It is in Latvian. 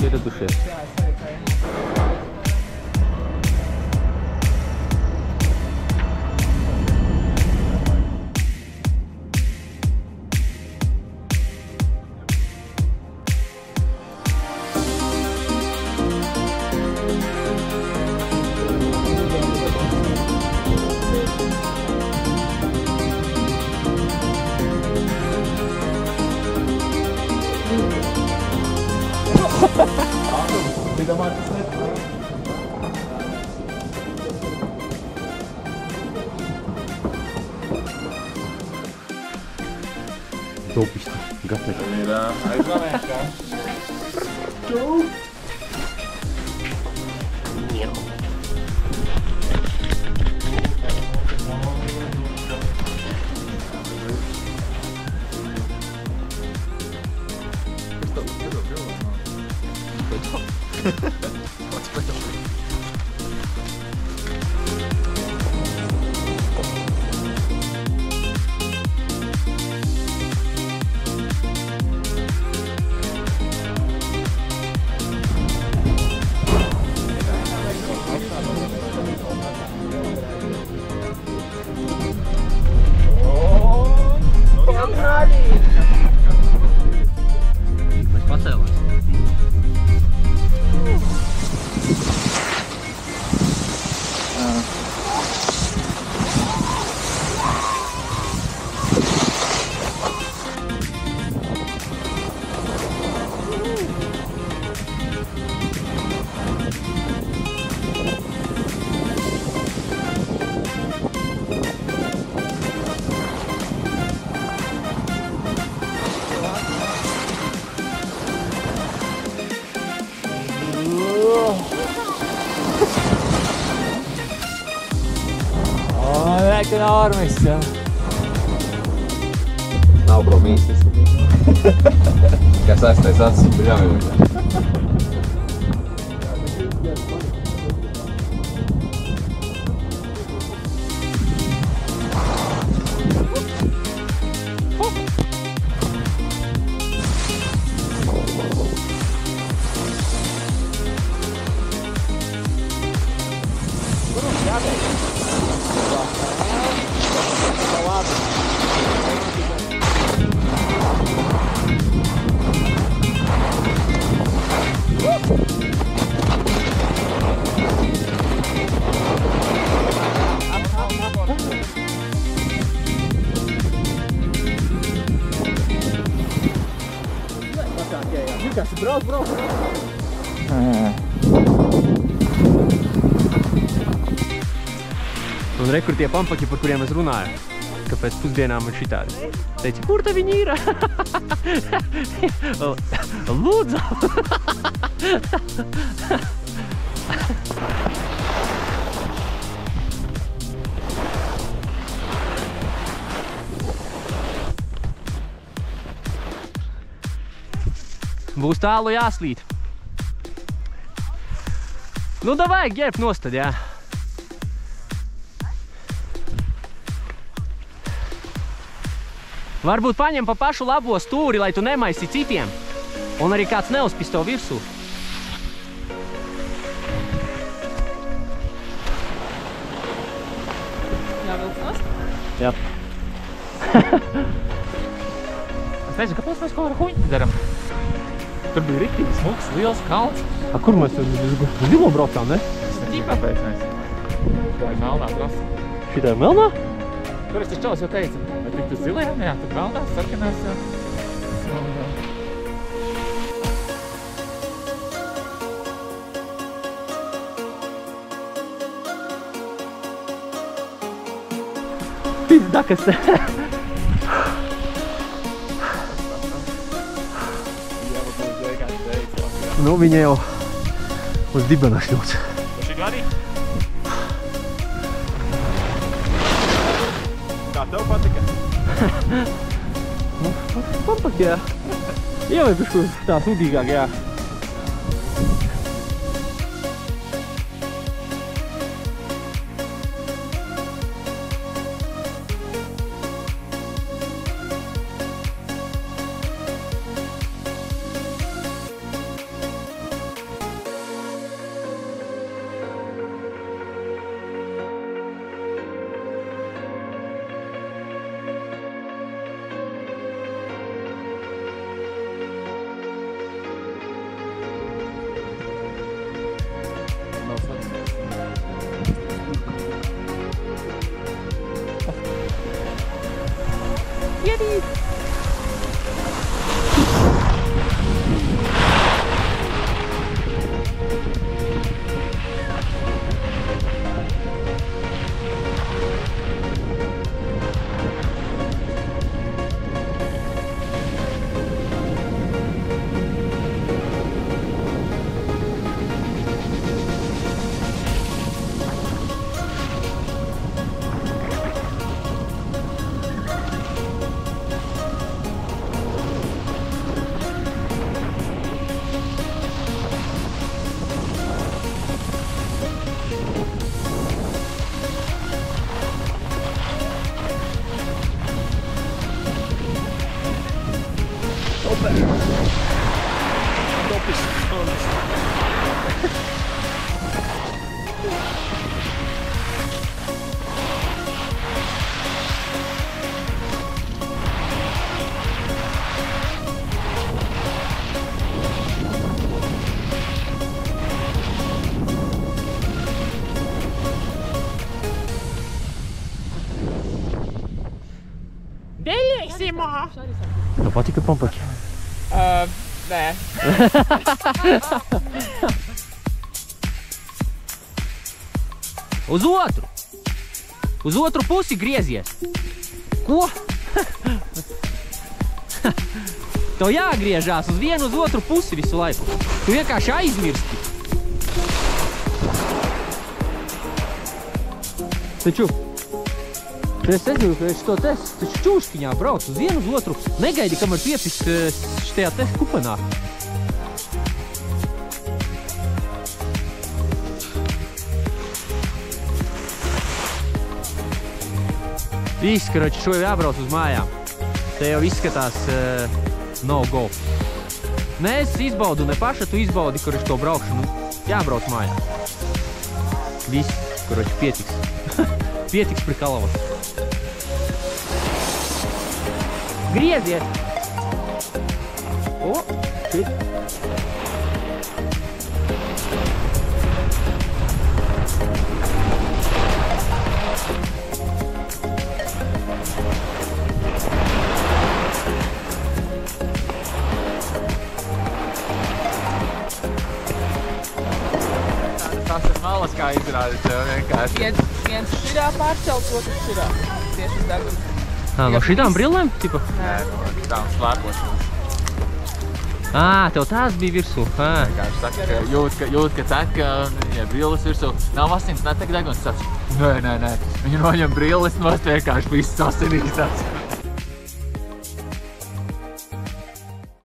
ieradušies. Dobišķi, gatavi. Ir aizvanēkā. Čau! Mēs pacēlās. Nekad ārmis, jā. Nav ko mīstis. Kā saistais acis un bļaujot. Brauc! Un re, kur tie pampaki, par kuriem es runāju, ka pēc pusdienām man šitādi. Teici, kur te viņi ir? Lūdzu! Būs tālu jāslīt. Nu, davai, ģērb nost tad, jā. Varbūt paņem pa pašu labo stūri, lai tu nemaisi citiem. Un arī kāds neuzpis tev virsū. Jāvilc nost? Jā. Es nezinu, kāpēc mēs kaut ar huņu daram. Tur bija riktīgi smuks, liels kalns. A, kur mēs uz zilo braucām, ne? Es nezinu, kāpēc mēs. Tā ir melnā trasa. Šitā ir melnā? Tur es taču čalis jau teicu, vai tik tu zilajām, jā, tur melnās, sarkanās, jā. Pizda, kas te. Nu, viņa jau uz dibena šļūts. Šī arī? Kā tev patika? Nu, man pat, jā. Jau ir bišku tā sūdīgāk, jā. Bellissimo! Tev patika pampaki? Nē. Uz otru! Uz otru pusi griezies! Ko? Tev jāgriežās uz vienu uz otru pusi visu laiku. Tu vienkārši aizmirsti. Taču, es nezinu, ka es to taču čūškiņā braucu uz vienu uz otru. Negaidi, kamēr piepist šitajā kupenā. Viss, karoči, šo jau jābrauc uz mājām. Te jau izskatās no go. Ne es izbaudu, ne paša tu izbaudi, kur es to braukšanu. Jābrauc mājā. Viss, karoči, pietiks. Pietiks prikalavas. Griezies! O, šit. Tas ir malas, kā izrādīt tev vienkārši. Viens širā pārcelts, otrs širā. Tieši uz degunu. No šitām brillēm, tipa? Nē, no tām slēpošanas. Tev tās bija virsū. Vienkārši saka, ka jūt, ka tek, ja brilles virsū. Nav asins, netek deguns tāds. Nē. Viņi noņem brilles nost, vienkārši viss asinīgs tāds.